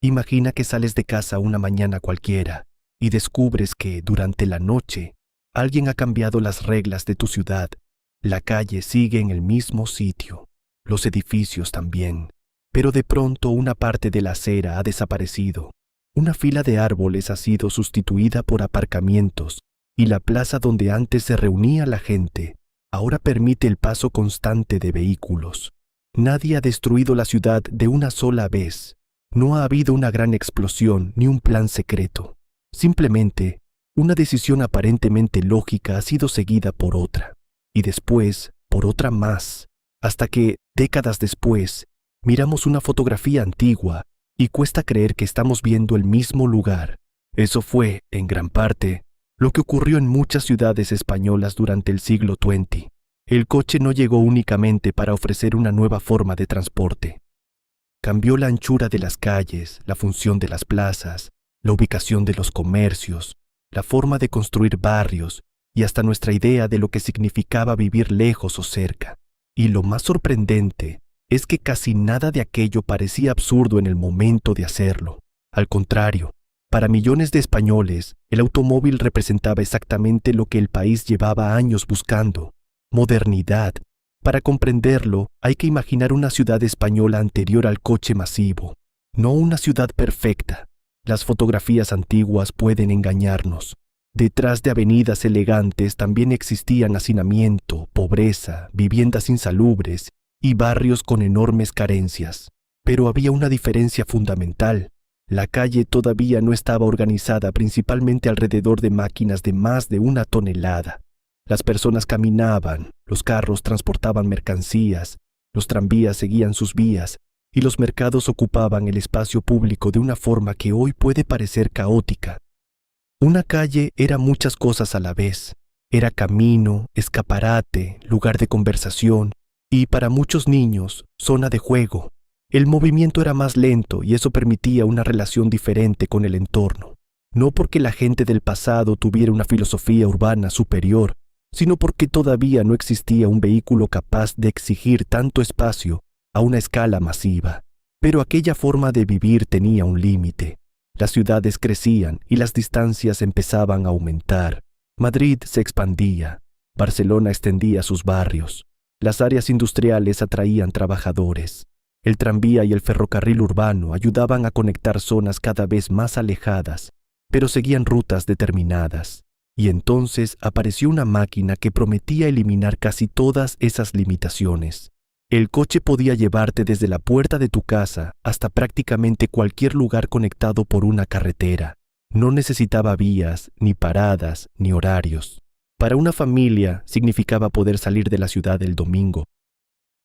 Imagina que sales de casa una mañana cualquiera y descubres que, durante la noche, alguien ha cambiado las reglas de tu ciudad. La calle sigue en el mismo sitio, los edificios también, pero de pronto una parte de la acera ha desaparecido. Una fila de árboles ha sido sustituida por aparcamientos y la plaza donde antes se reunía la gente ahora permite el paso constante de vehículos. Nadie ha destruido la ciudad de una sola vez. No ha habido una gran explosión ni un plan secreto. Simplemente, una decisión aparentemente lógica ha sido seguida por otra, y después por otra más, hasta que, décadas después, miramos una fotografía antigua y cuesta creer que estamos viendo el mismo lugar. Eso fue, en gran parte, lo que ocurrió en muchas ciudades españolas durante el siglo XX. El coche no llegó únicamente para ofrecer una nueva forma de transporte. Cambió la anchura de las calles, la función de las plazas, la ubicación de los comercios, la forma de construir barrios y hasta nuestra idea de lo que significaba vivir lejos o cerca. Y lo más sorprendente es que casi nada de aquello parecía absurdo en el momento de hacerlo. Al contrario, para millones de españoles, el automóvil representaba exactamente lo que el país llevaba años buscando: modernidad. Para comprenderlo, hay que imaginar una ciudad española anterior al coche masivo, no una ciudad perfecta. Las fotografías antiguas pueden engañarnos. Detrás de avenidas elegantes también existían hacinamiento, pobreza, viviendas insalubres y barrios con enormes carencias. Pero había una diferencia fundamental. La calle todavía no estaba organizada principalmente alrededor de máquinas de más de 1 tonelada. Las personas caminaban, los carros transportaban mercancías, los tranvías seguían sus vías y los mercados ocupaban el espacio público de una forma que hoy puede parecer caótica. Una calle era muchas cosas a la vez. Era camino, escaparate, lugar de conversación y, para muchos niños, zona de juego. El movimiento era más lento y eso permitía una relación diferente con el entorno. No porque la gente del pasado tuviera una filosofía urbana superior, sino porque todavía no existía un vehículo capaz de exigir tanto espacio a una escala masiva. Pero aquella forma de vivir tenía un límite. Las ciudades crecían y las distancias empezaban a aumentar. Madrid se expandía. Barcelona extendía sus barrios. Las áreas industriales atraían trabajadores. El tranvía y el ferrocarril urbano ayudaban a conectar zonas cada vez más alejadas, pero seguían rutas determinadas. Y entonces apareció una máquina que prometía eliminar casi todas esas limitaciones. El coche podía llevarte desde la puerta de tu casa hasta prácticamente cualquier lugar conectado por una carretera. No necesitaba vías, ni paradas, ni horarios. Para una familia significaba poder salir de la ciudad el domingo.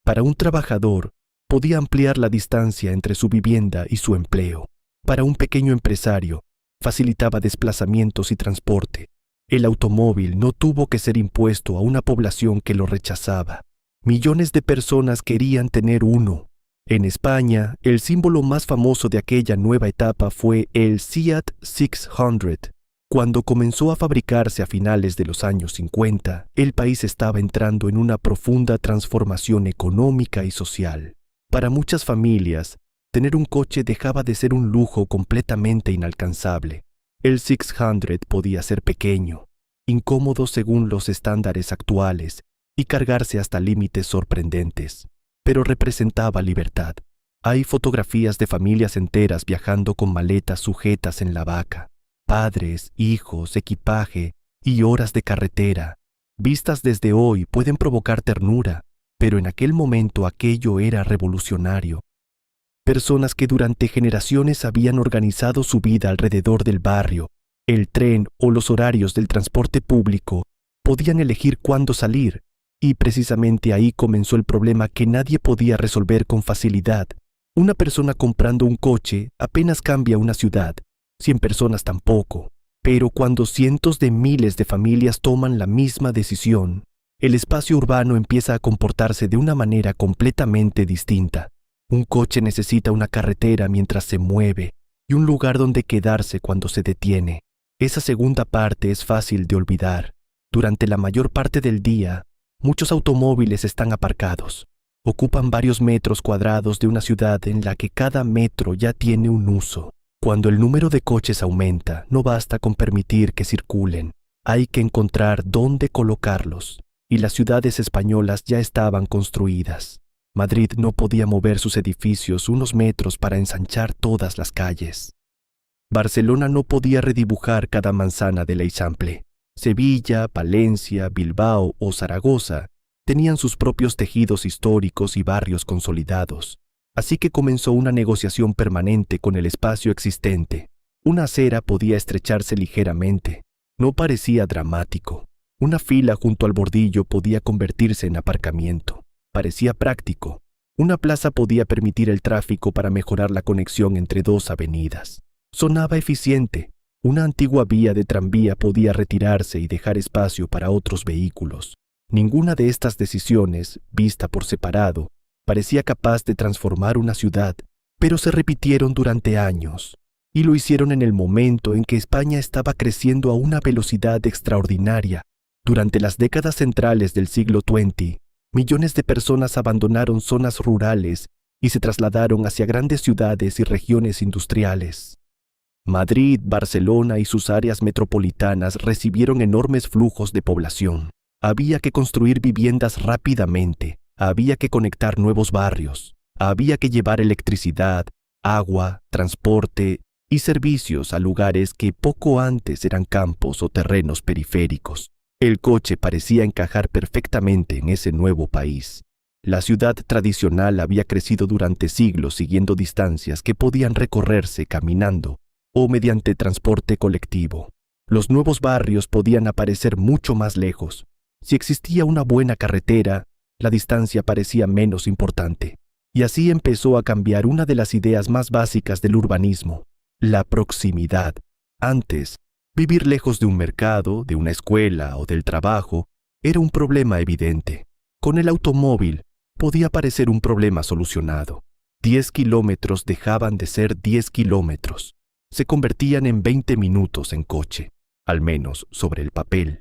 Para un trabajador, podía ampliar la distancia entre su vivienda y su empleo. Para un pequeño empresario, facilitaba desplazamientos y transporte. El automóvil no tuvo que ser impuesto a una población que lo rechazaba. Millones de personas querían tener uno. En España, el símbolo más famoso de aquella nueva etapa fue el Seat 600. Cuando comenzó a fabricarse a finales de los años 50, el país estaba entrando en una profunda transformación económica y social. Para muchas familias, tener un coche dejaba de ser un lujo completamente inalcanzable. El 600 podía ser pequeño, incómodo según los estándares actuales y cargarse hasta límites sorprendentes, pero representaba libertad. Hay fotografías de familias enteras viajando con maletas sujetas en la vaca, padres, hijos, equipaje y horas de carretera. Vistas desde hoy pueden provocar ternura, pero en aquel momento aquello era revolucionario. Personas que durante generaciones habían organizado su vida alrededor del barrio, el tren o los horarios del transporte público, podían elegir cuándo salir, y precisamente ahí comenzó el problema que nadie podía resolver con facilidad. Una persona comprando un coche apenas cambia una ciudad, 100 personas tampoco, pero cuando cientos de miles de familias toman la misma decisión, el espacio urbano empieza a comportarse de una manera completamente distinta. Un coche necesita una carretera mientras se mueve y un lugar donde quedarse cuando se detiene. Esa segunda parte es fácil de olvidar. Durante la mayor parte del día, muchos automóviles están aparcados. Ocupan varios metros cuadrados de una ciudad en la que cada metro ya tiene un uso. Cuando el número de coches aumenta, no basta con permitir que circulen. Hay que encontrar dónde colocarlos. Y las ciudades españolas ya estaban construidas. Madrid no podía mover sus edificios unos metros para ensanchar todas las calles. Barcelona no podía redibujar cada manzana del Eixample. Sevilla, Valencia, Bilbao o Zaragoza tenían sus propios tejidos históricos y barrios consolidados. Así que comenzó una negociación permanente con el espacio existente. Una acera podía estrecharse ligeramente. No parecía dramático. Una fila junto al bordillo podía convertirse en aparcamiento. Parecía práctico. Una plaza podía permitir el tráfico para mejorar la conexión entre dos avenidas. Sonaba eficiente. Una antigua vía de tranvía podía retirarse y dejar espacio para otros vehículos. Ninguna de estas decisiones, vista por separado, parecía capaz de transformar una ciudad, pero se repitieron durante años, y lo hicieron en el momento en que España estaba creciendo a una velocidad extraordinaria. Durante las décadas centrales del siglo XX, millones de personas abandonaron zonas rurales y se trasladaron hacia grandes ciudades y regiones industriales. Madrid, Barcelona y sus áreas metropolitanas recibieron enormes flujos de población. Había que construir viviendas rápidamente, había que conectar nuevos barrios, había que llevar electricidad, agua, transporte y servicios a lugares que poco antes eran campos o terrenos periféricos. El coche parecía encajar perfectamente en ese nuevo país. La ciudad tradicional había crecido durante siglos siguiendo distancias que podían recorrerse caminando o mediante transporte colectivo. Los nuevos barrios podían aparecer mucho más lejos. Si existía una buena carretera, la distancia parecía menos importante. Y así empezó a cambiar una de las ideas más básicas del urbanismo, la proximidad. Antes, vivir lejos de un mercado, de una escuela o del trabajo era un problema evidente. Con el automóvil podía parecer un problema solucionado. 10 kilómetros dejaban de ser 10 kilómetros. Se convertían en 20 minutos en coche, al menos sobre el papel.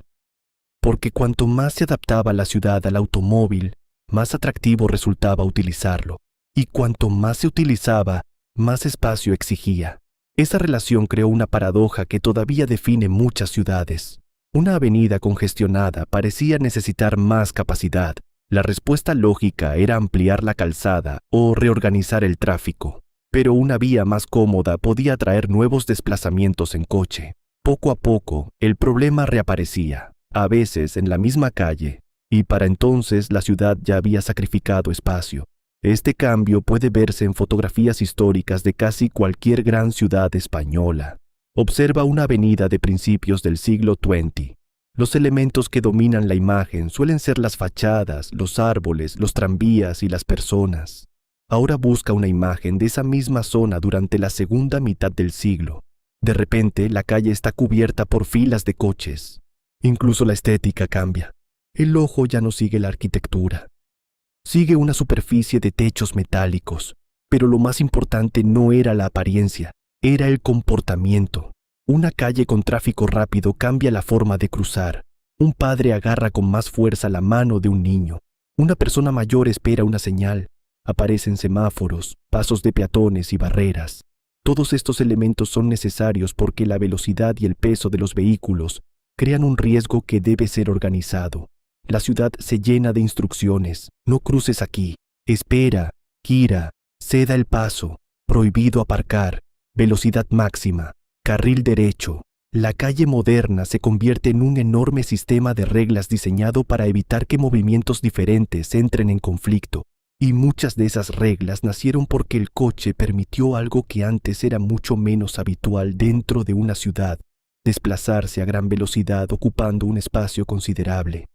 Porque cuanto más se adaptaba la ciudad al automóvil, más atractivo resultaba utilizarlo, y cuanto más se utilizaba, más espacio exigía. Esa relación creó una paradoja que todavía define muchas ciudades. Una avenida congestionada parecía necesitar más capacidad. La respuesta lógica era ampliar la calzada o reorganizar el tráfico, pero una vía más cómoda podía atraer nuevos desplazamientos en coche. Poco a poco, el problema reaparecía. A veces en la misma calle, y para entonces la ciudad ya había sacrificado espacio. Este cambio puede verse en fotografías históricas de casi cualquier gran ciudad española. Observa una avenida de principios del siglo XX. Los elementos que dominan la imagen suelen ser las fachadas, los árboles, los tranvías y las personas. Ahora busca una imagen de esa misma zona durante la segunda mitad del siglo. De repente, la calle está cubierta por filas de coches. Incluso la estética cambia. El ojo ya no sigue la arquitectura. Sigue una superficie de techos metálicos, pero lo más importante no era la apariencia, era el comportamiento. Una calle con tráfico rápido cambia la forma de cruzar. Un padre agarra con más fuerza la mano de un niño. Una persona mayor espera una señal. Aparecen semáforos, pasos de peatones y barreras. Todos estos elementos son necesarios porque la velocidad y el peso de los vehículos crean un riesgo que debe ser organizado. La ciudad se llena de instrucciones. No cruces aquí. Espera, gira, ceda el paso. Prohibido aparcar. Velocidad máxima. Carril derecho. La calle moderna se convierte en un enorme sistema de reglas diseñado para evitar que movimientos diferentes entren en conflicto. Y muchas de esas reglas nacieron porque el coche permitió algo que antes era mucho menos habitual dentro de una ciudad: desplazarse a gran velocidad ocupando un espacio considerable.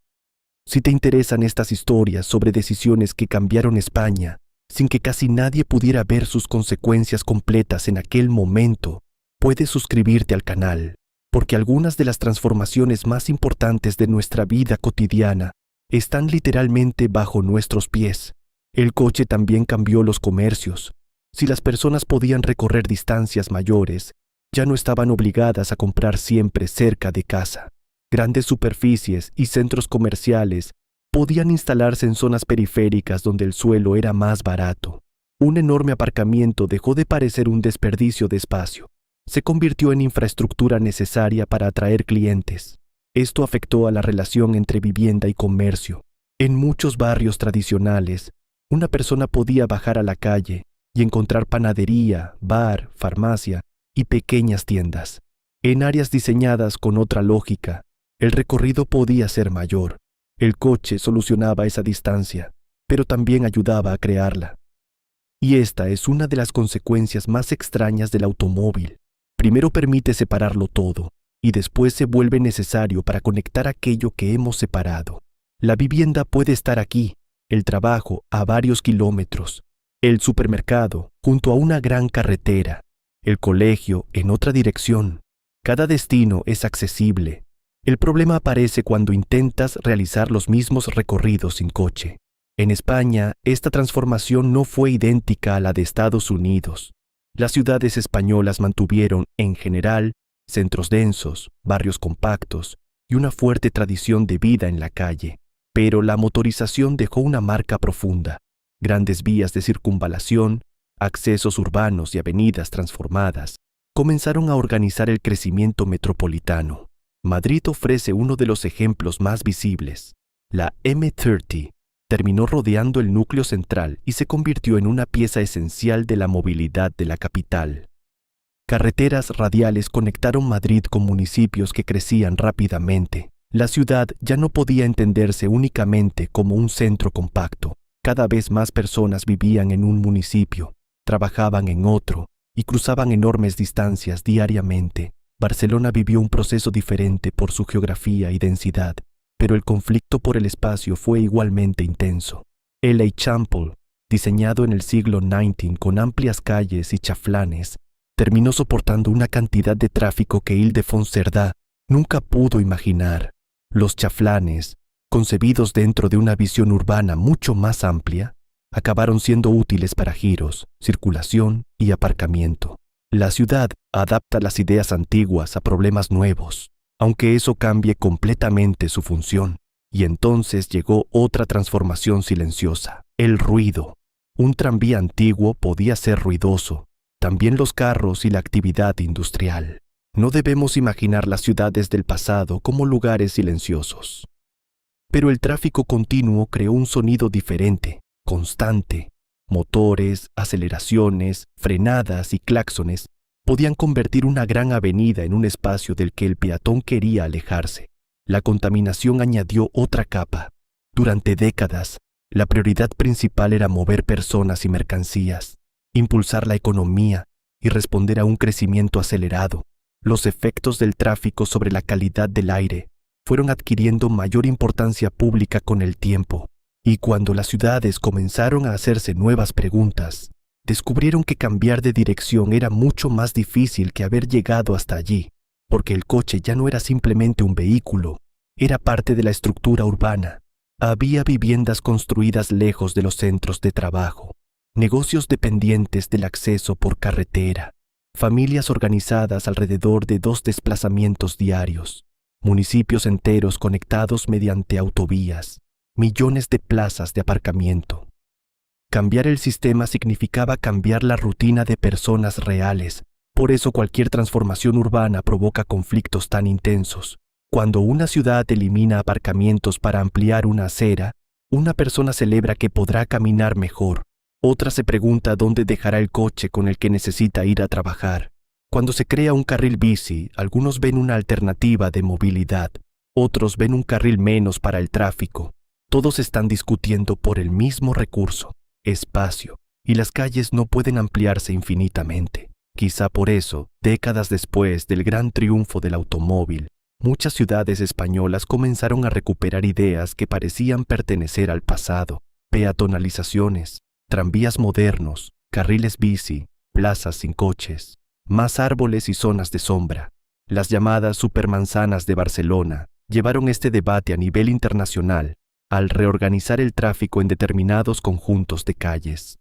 Si te interesan estas historias sobre decisiones que cambiaron España, sin que casi nadie pudiera ver sus consecuencias completas en aquel momento, puedes suscribirte al canal, porque algunas de las transformaciones más importantes de nuestra vida cotidiana están literalmente bajo nuestros pies. El coche también cambió los comercios. Si las personas podían recorrer distancias mayores, ya no estaban obligadas a comprar siempre cerca de casa. Grandes superficies y centros comerciales Podían instalarse en zonas periféricas donde el suelo era más barato. Un enorme aparcamiento dejó de parecer un desperdicio de espacio. Se convirtió en infraestructura necesaria para atraer clientes. Esto afectó a la relación entre vivienda y comercio. En muchos barrios tradicionales, una persona podía bajar a la calle y encontrar panadería, bar, farmacia y pequeñas tiendas. En áreas diseñadas con otra lógica, el recorrido podía ser mayor. El coche solucionaba esa distancia, pero también ayudaba a crearla. Y esta es una de las consecuencias más extrañas del automóvil. Primero permite separarlo todo, y después se vuelve necesario para conectar aquello que hemos separado. La vivienda puede estar aquí, el trabajo a varios kilómetros, el supermercado junto a una gran carretera, el colegio en otra dirección. Cada destino es accesible. El problema aparece cuando intentas realizar los mismos recorridos sin coche. En España, esta transformación no fue idéntica a la de Estados Unidos. Las ciudades españolas mantuvieron, en general, centros densos, barrios compactos y una fuerte tradición de vida en la calle. Pero la motorización dejó una marca profunda. Grandes vías de circunvalación, accesos urbanos y avenidas transformadas comenzaron a organizar el crecimiento metropolitano. Madrid ofrece uno de los ejemplos más visibles. La M30 terminó rodeando el núcleo central y se convirtió en una pieza esencial de la movilidad de la capital. Carreteras radiales conectaron Madrid con municipios que crecían rápidamente. La ciudad ya no podía entenderse únicamente como un centro compacto. Cada vez más personas vivían en un municipio, trabajaban en otro y cruzaban enormes distancias diariamente. Barcelona vivió un proceso diferente por su geografía y densidad, pero el conflicto por el espacio fue igualmente intenso. El Eixample, diseñado en el siglo XIX con amplias calles y chaflanes, terminó soportando una cantidad de tráfico que Ildefons Cerdá nunca pudo imaginar. Los chaflanes, concebidos dentro de una visión urbana mucho más amplia, acabaron siendo útiles para giros, circulación y aparcamiento. La ciudad adapta las ideas antiguas a problemas nuevos, aunque eso cambie completamente su función. Y entonces llegó otra transformación silenciosa, el ruido. Un tranvía antiguo podía ser ruidoso, también los carros y la actividad industrial. No debemos imaginar las ciudades del pasado como lugares silenciosos. Pero el tráfico continuo creó un sonido diferente, constante. Motores, aceleraciones, frenadas y claxones podían convertir una gran avenida en un espacio del que el peatón quería alejarse. La contaminación añadió otra capa. Durante décadas, la prioridad principal era mover personas y mercancías, impulsar la economía y responder a un crecimiento acelerado. Los efectos del tráfico sobre la calidad del aire fueron adquiriendo mayor importancia pública con el tiempo, y cuando las ciudades comenzaron a hacerse nuevas preguntas, descubrieron que cambiar de dirección era mucho más difícil que haber llegado hasta allí, porque el coche ya no era simplemente un vehículo, era parte de la estructura urbana. Había viviendas construidas lejos de los centros de trabajo, negocios dependientes del acceso por carretera, familias organizadas alrededor de 2 desplazamientos diarios, municipios enteros conectados mediante autovías, millones de plazas de aparcamiento. Cambiar el sistema significaba cambiar la rutina de personas reales. Por eso cualquier transformación urbana provoca conflictos tan intensos. Cuando una ciudad elimina aparcamientos para ampliar una acera, una persona celebra que podrá caminar mejor. Otra se pregunta dónde dejará el coche con el que necesita ir a trabajar. Cuando se crea un carril bici, algunos ven una alternativa de movilidad, otros ven un carril menos para el tráfico. Todos están discutiendo por el mismo recurso, espacio, y las calles no pueden ampliarse infinitamente. Quizá por eso, décadas después del gran triunfo del automóvil, muchas ciudades españolas comenzaron a recuperar ideas que parecían pertenecer al pasado: peatonalizaciones, tranvías modernos, carriles bici, plazas sin coches, más árboles y zonas de sombra. Las llamadas supermanzanas de Barcelona llevaron este debate a nivel internacional al reorganizar el tráfico en determinados conjuntos de calles.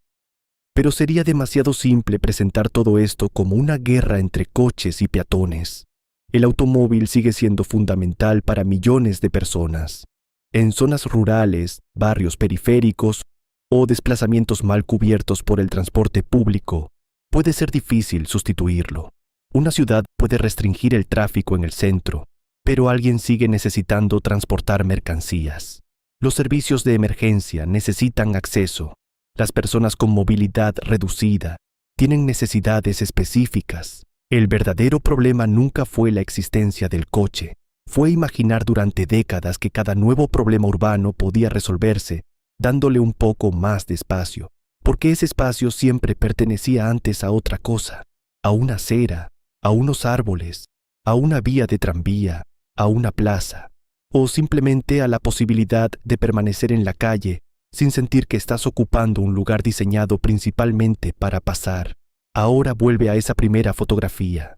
Pero sería demasiado simple presentar todo esto como una guerra entre coches y peatones. El automóvil sigue siendo fundamental para millones de personas. En zonas rurales, barrios periféricos o desplazamientos mal cubiertos por el transporte público, puede ser difícil sustituirlo. Una ciudad puede restringir el tráfico en el centro, pero alguien sigue necesitando transportar mercancías. Los servicios de emergencia necesitan acceso. Las personas con movilidad reducida tienen necesidades específicas. El verdadero problema nunca fue la existencia del coche. Fue imaginar durante décadas que cada nuevo problema urbano podía resolverse dándole un poco más de espacio, porque ese espacio siempre pertenecía antes a otra cosa, a una acera, a unos árboles, a una vía de tranvía, a una plaza, o simplemente a la posibilidad de permanecer en la calle sin sentir que estás ocupando un lugar diseñado principalmente para pasar. Ahora vuelve a esa primera fotografía.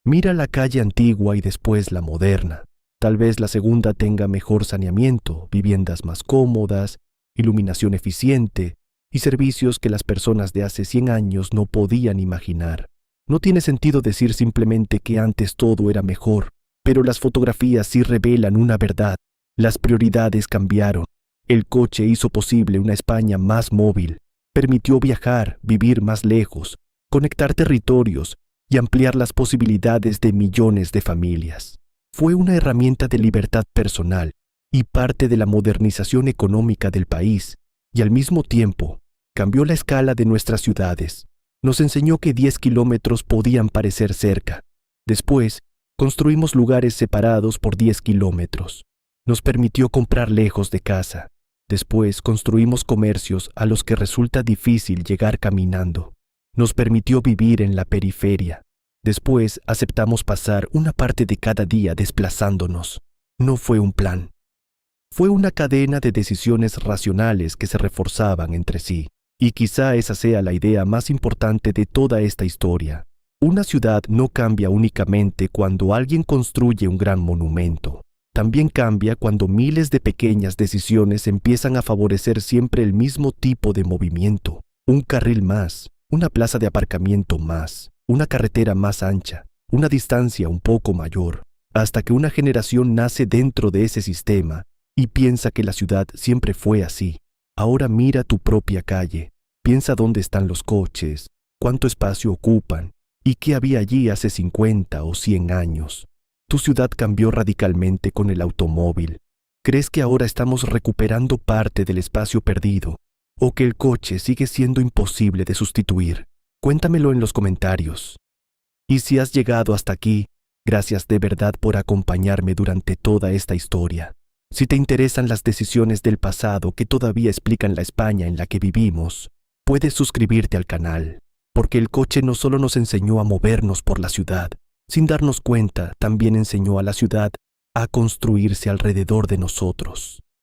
Mira la calle antigua y después la moderna. Tal vez la segunda tenga mejor saneamiento, viviendas más cómodas, iluminación eficiente y servicios que las personas de hace 100 años no podían imaginar. No tiene sentido decir simplemente que antes todo era mejor, pero las fotografías sí revelan una verdad. Las prioridades cambiaron. El coche hizo posible una España más móvil, permitió viajar, vivir más lejos, conectar territorios y ampliar las posibilidades de millones de familias. Fue una herramienta de libertad personal y parte de la modernización económica del país, y al mismo tiempo cambió la escala de nuestras ciudades. Nos enseñó que 10 kilómetros podían parecer cerca. Después, construimos lugares separados por 10 kilómetros. Nos permitió comprar lejos de casa. Después, construimos comercios a los que resulta difícil llegar caminando. Nos permitió vivir en la periferia. Después, aceptamos pasar una parte de cada día desplazándonos. No fue un plan. Fue una cadena de decisiones racionales que se reforzaban entre sí. Y quizá esa sea la idea más importante de toda esta historia. Una ciudad no cambia únicamente cuando alguien construye un gran monumento. También cambia cuando miles de pequeñas decisiones empiezan a favorecer siempre el mismo tipo de movimiento. Un carril más, una plaza de aparcamiento más, una carretera más ancha, una distancia un poco mayor, hasta que una generación nace dentro de ese sistema y piensa que la ciudad siempre fue así. Ahora mira tu propia calle, piensa dónde están los coches, cuánto espacio ocupan y qué había allí hace 50 o 100 años. Tu ciudad cambió radicalmente con el automóvil. ¿Crees que ahora estamos recuperando parte del espacio perdido o que el coche sigue siendo imposible de sustituir? Cuéntamelo en los comentarios. Y si has llegado hasta aquí, gracias de verdad por acompañarme durante toda esta historia. Si te interesan las decisiones del pasado que todavía explican la España en la que vivimos, puedes suscribirte al canal, porque el coche no solo nos enseñó a movernos por la ciudad, sin darnos cuenta, también enseñó a la ciudad a construirse alrededor de nosotros.